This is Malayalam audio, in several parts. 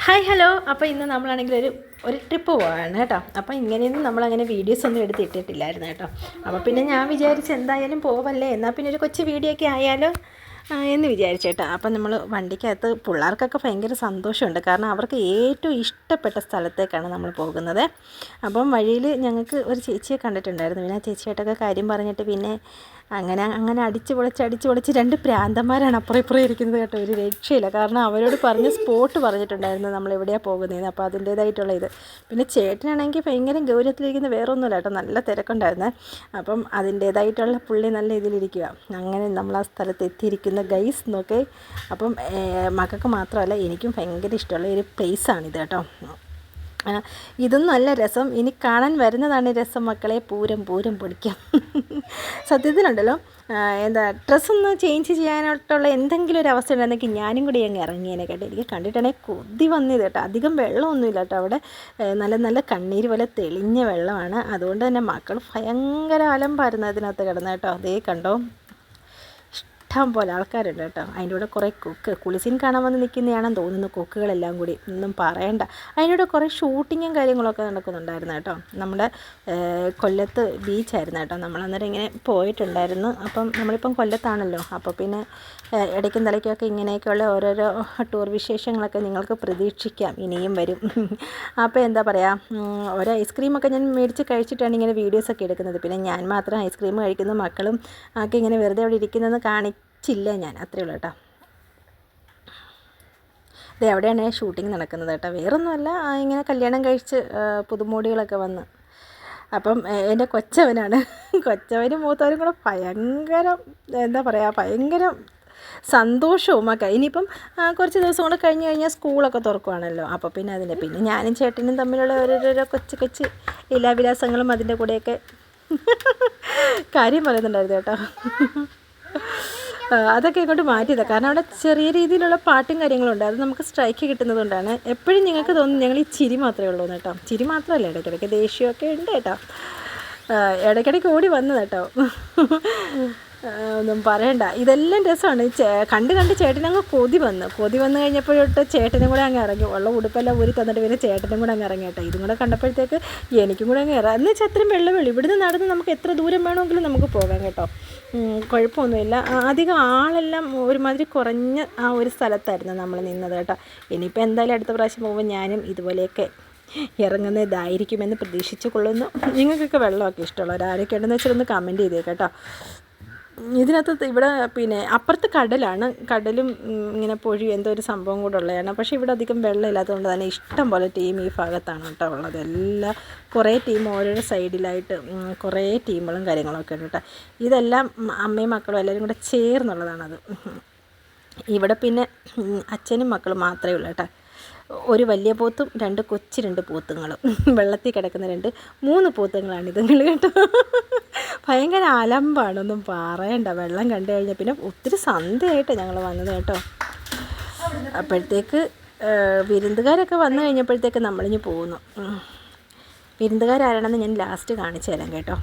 Hi hello. അപ്പോൾ ഇന്ന് നമ്മളാണെങ്കിൽ ഒരു ട്രിപ്പ് പോവാണ് കേട്ടോ. അപ്പോൾ ഇങ്ങനെയൊന്നും നമ്മളങ്ങനെ വീഡിയോസൊന്നും എടുത്തിട്ടിട്ടില്ലായിരുന്നു കേട്ടോ. അപ്പോൾ പിന്നെ ഞാൻ വിചാരിച്ച് എന്തായാലും പോവല്ലേ, എന്നാൽ പിന്നെ ഒരു കൊച്ചു വീഡിയോ ഒക്കെ ആയാലോ എന്ന് വിചാരിച്ചേട്ടാ. അപ്പം നമ്മൾ വണ്ടിക്കകത്ത് പിള്ളേർക്കൊക്കെ ഭയങ്കര സന്തോഷമുണ്ട്, കാരണം അവർക്ക് ഏറ്റവും ഇഷ്ടപ്പെട്ട സ്ഥലത്തേക്കാണ് നമ്മൾ പോകുന്നത്. അപ്പം വഴിയിൽ ഞങ്ങൾക്ക് ഒരു ചേച്ചിയെ കണ്ടിട്ടുണ്ടായിരുന്നു. പിന്നെ ആ ചേച്ചിയായിട്ടൊക്കെ കാര്യം പറഞ്ഞിട്ട് പിന്നെ അങ്ങനെ അടിച്ച് പൊളിച്ച് രണ്ട് പ്രാന്തന്മാരാണ് അപ്പുറം ഇപ്പുറം ഇരിക്കുന്നത് കേട്ടോ. ഒരു രക്ഷയില്ല, കാരണം അവരോട് പറഞ്ഞ് സ്പോട്ട് പറഞ്ഞിട്ടുണ്ടായിരുന്നു നമ്മൾ എവിടെയാണ് പോകുന്നതെന്ന്. അപ്പോൾ അതിൻ്റേതായിട്ടുള്ള ഇത്. പിന്നെ ചേട്ടനാണെങ്കിൽ ഭയങ്കര ഗൗരവത്തിലിരിക്കുന്ന വേറെ ഒന്നുമില്ല കേട്ടോ, നല്ല തിരക്കുണ്ടായിരുന്നു. അപ്പം അതിൻ്റേതായിട്ടുള്ള പുള്ളി നല്ല ഇതിലിരിക്കുക. അങ്ങനെ നമ്മൾ ആ സ്ഥലത്ത് എത്തിയിരിക്കുന്ന ഗൈസ് നോക്കേ. അപ്പം മക്കൾക്ക് മാത്രമല്ല എനിക്കും ഭയങ്കര ഇഷ്ടമുള്ള ഒരു പ്ലേസാണിത് കേട്ടോ. ഇതൊന്നും അല്ല രസം, ഇനി കാണാൻ വരുന്നതാണ് രസം മക്കളെ. പൂരം പൊടിക്കാം. സത്യത്തിലുണ്ടല്ലോ, ഡ്രസ്സൊന്ന് ചേഞ്ച് ചെയ്യാനായിട്ടുള്ള എന്തെങ്കിലും ഒരു അവസ്ഥ ഉണ്ടെന്നെങ്കിൽ ഞാനും കൂടി അങ്ങ് ഇറങ്ങിയേനെ കേട്ടോ. എനിക്ക് കണ്ടിട്ടാണെങ്കിൽ കൊതി വന്നത് കേട്ടോ. അധികം വെള്ളമൊന്നുമില്ല കേട്ടോ അവിടെ. നല്ല കണ്ണീര് പോലെ തെളിഞ്ഞ വെള്ളമാണ്. അതുകൊണ്ട് തന്നെ മക്കൾ ഭയങ്കര അലമ്പായിരുന്നു അതിനകത്ത് കിടന്ന് കേട്ടോ. അതേ കണ്ടോ, ഇഷ്ടം പോലെ ആൾക്കാരുണ്ട് കേട്ടോ. അതിൻ്റെ കൂടെ കുറേ കുളിസിൻ കാണാൻ വന്ന് നിൽക്കുന്നതാണെന്ന് തോന്നുന്നു കൊക്കുകളെല്ലാം കൂടി. ഒന്നും പറയണ്ട. അതിൻ്റെ കൂടെ കുറേ ഷൂട്ടിങ്ങും കാര്യങ്ങളൊക്കെ നടക്കുന്നുണ്ടായിരുന്നു കേട്ടോ. നമ്മുടെ കൊല്ലത്ത് ബീച്ചായിരുന്നു കേട്ടോ. നമ്മളന്നേരം ഇങ്ങനെ പോയിട്ടുണ്ടായിരുന്നു. അപ്പം നമ്മളിപ്പം കൊല്ലത്താണല്ലോ, അപ്പോൾ പിന്നെ ഇടയ്ക്കും തലയ്ക്കൊക്കെ ഇങ്ങനെയൊക്കെയുള്ള ഓരോരോ ടൂർ വിശേഷങ്ങളൊക്കെ നിങ്ങൾക്ക് പ്രതീക്ഷിക്കാം, ഇനിയും വരും. അപ്പോൾ എന്താ പറയുക, ഒരു ഐസ്ക്രീമൊക്കെ ഞാൻ മേടിച്ച് കഴിച്ചിട്ടാണ് ഇങ്ങനെ വീഡിയോസൊക്കെ എടുക്കുന്നത്. പിന്നെ ഞാൻ മാത്രം ഐസ്ക്രീം കഴിക്കുന്നു, മക്കളും ഒക്കെ ഇങ്ങനെ വെറുതെ അവിടെ ഇരിക്കുന്നതെന്ന് കാണിച്ചില്ല ഞാൻ, അത്രയേ ഉള്ളൂ കേട്ടോ. ഇത് എവിടെയാണ് ഷൂട്ടിംഗ് നടക്കുന്നത് കേട്ടോ, വേറൊന്നുമല്ല, ഇങ്ങനെ കല്യാണം കഴിച്ച് പുതുമോടികളൊക്കെ വന്ന്. അപ്പം എൻ്റെ കൊച്ചവനാണ്. കൊച്ചവനും മൂത്തവരും കൂടെ ഭയങ്കര എന്താ പറയുക, ഭയങ്കര സന്തോഷവും ഒക്കെ. ഇനിയിപ്പം കുറച്ച് ദിവസം കൂടെ കഴിഞ്ഞ് കഴിഞ്ഞാൽ സ്കൂളൊക്കെ തുറക്കുവാണല്ലോ. അപ്പോൾ പിന്നെ പിന്നെ ഞാനും ചേട്ടനും തമ്മിലുള്ള ഓരോരോ കൊച്ചു ലീലാവിലാസങ്ങളും അതിൻ്റെ കൂടെയൊക്കെ കാര്യം പറയുന്നുണ്ടായിരുന്നു കേട്ടോ. അതൊക്കെ ഇങ്ങോട്ട് മാറ്റിയതാണ്, കാരണം അവിടെ ചെറിയ രീതിയിലുള്ള പാട്ടും കാര്യങ്ങളുണ്ട്. അത് നമുക്ക് സ്ട്രൈക്ക് കിട്ടുന്നതുകൊണ്ടാണ്. എപ്പോഴും നിങ്ങൾക്ക് തോന്നും ഞങ്ങൾ ഈ ചിരി മാത്രമേ ഉള്ളൂ കേട്ടോ. ചിരി മാത്രമല്ല, ഇടയ്ക്കിടയ്ക്ക് ദേഷ്യമൊക്കെ ഉണ്ട് കേട്ടോ. ഇടയ്ക്കിടയ്ക്ക് ഓടി വന്നത് കേട്ടോ. ഒന്നും പറയണ്ട, ഇതെല്ലാം രസമാണ്. കണ്ട് ചേട്ടനങ്ങ് കൊതി വന്നു കഴിഞ്ഞപ്പോഴൊട്ട് ചേട്ടനും കൂടെ അങ്ങ് ഇറങ്ങി. ഉള്ള ഉടുപ്പെല്ലാം ഊരി തന്നിട്ട് പിന്നെ ചേട്ടനും കൂടെ അങ്ങ് ഇറങ്ങി കേട്ടോ. ഇതും കൂടെ കണ്ടപ്പോഴത്തേക്ക് എനിക്കും കൂടെ അങ്ങ് ഇറങ്ങി. എന്ന് വെച്ചാൽ അത്രയും വെള്ളമുള്ളൂ. ഇവിടുന്ന് നടന്ന് നമുക്ക് എത്ര ദൂരം വേണമെങ്കിലും നമുക്ക് പോകാം കേട്ടോ. കുഴപ്പമൊന്നുമില്ല. അധികം ആളെല്ലാം ഒരുമാതിരി കുറഞ്ഞ ആ ഒരു സ്ഥലത്തായിരുന്നു നമ്മൾ നിന്നത് കേട്ടോ. ഇനിയിപ്പോൾ എന്തായാലും അടുത്ത പ്രാവശ്യം പോകുമ്പോൾ ഞാനും ഇതുപോലെയൊക്കെ ഇറങ്ങുന്നതായിരിക്കുമെന്ന് പ്രതീക്ഷിച്ചു കൊള്ളുന്നു. നിങ്ങൾക്കൊക്കെ വെള്ളമൊക്കെ ഇഷ്ടമുള്ളവർ ആരൊക്കെ ഉണ്ടെന്ന് വെച്ചാൽ ഒന്ന് കമൻറ്റ് ചെയ്തേ കേട്ടോ. ഇതിനകത്ത് ഇവിടെ പിന്നെ അപ്പുറത്ത് കടലും ഇങ്ങനെ പൊഴി എന്തോ ഒരു സംഭവം കൂടെ ഉള്ളതാണ്. പക്ഷേ ഇവിടെ അധികം വെള്ളം ഇല്ലാത്തതുകൊണ്ട് തന്നെ ഇഷ്ടം പോലെ ടീം ഈ ഭാഗത്താണ് കേട്ടോ ഉള്ളത്. കുറേ ടീം ഓരോരോ സൈഡിലായിട്ട് കുറേ ടീമുകളും കാര്യങ്ങളൊക്കെ ഉണ്ട് കേട്ടോ. ഇതെല്ലാം അമ്മയും മക്കളും എല്ലാവരും കൂടെ ചേർന്നുള്ളതാണത്. ഇവിടെ പിന്നെ അച്ഛനും മക്കളും മാത്രമേ ഉള്ളൂ കേട്ടോ. ഒരു വലിയ പോത്തും രണ്ട് പോത്തുങ്ങളും, വെള്ളത്തിൽ കിടക്കുന്ന 3 പോത്തുങ്ങളാണ് ഇതുങ്ങൾ കേട്ടോ. ഭയങ്കര അലമ്പാണ്, ഒന്നും പറയണ്ട. വെള്ളം കണ്ടു കഴിഞ്ഞാൽ പിന്നെ ഒത്തിരി സന്ധ്യയായിട്ട് ഞങ്ങൾ വന്നത് കേട്ടോ. അപ്പോഴത്തേക്ക് വിരുന്നുകാരൊക്കെ വന്നു കഴിഞ്ഞപ്പോഴത്തേക്ക് നമ്മളിഞ്ഞ് പോകുന്നു. വിരുന്നുകാരാരാണെന്ന് ഞാൻ ലാസ്റ്റ് കാണിച്ചു തരാം കേട്ടോ.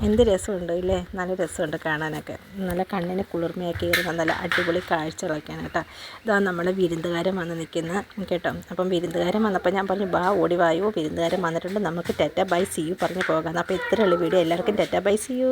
എന്ത് രസമുണ്ട് ഇല്ലേ, നല്ല രസമുണ്ട് കാണാനൊക്കെ. നല്ല കണ്ണിന് കുളിർമയാക്കി കയറുന്ന നല്ല അടിപൊളി കാഴ്ചകളൊക്കെയാണ് കേട്ടോ. ഇതാ നമ്മുടെ വിരുന്നുകാരൻ വന്ന് നിൽക്കുന്ന കേട്ടോ. അപ്പം വിരുന്നുകാരൻ വന്നപ്പോൾ ഞാൻ പറഞ്ഞു ബാ ഓടി വായോ, വിരുന്നുകാരൻ വന്നിട്ടുണ്ട്, നമുക്ക് ടാറ്റ ബൈ സി യു പറഞ്ഞ് പോകാം. അപ്പോൾ ഇത്രയുള്ള വീഡിയോ. എല്ലാവർക്കും ടാറ്റ ബൈ സി യു.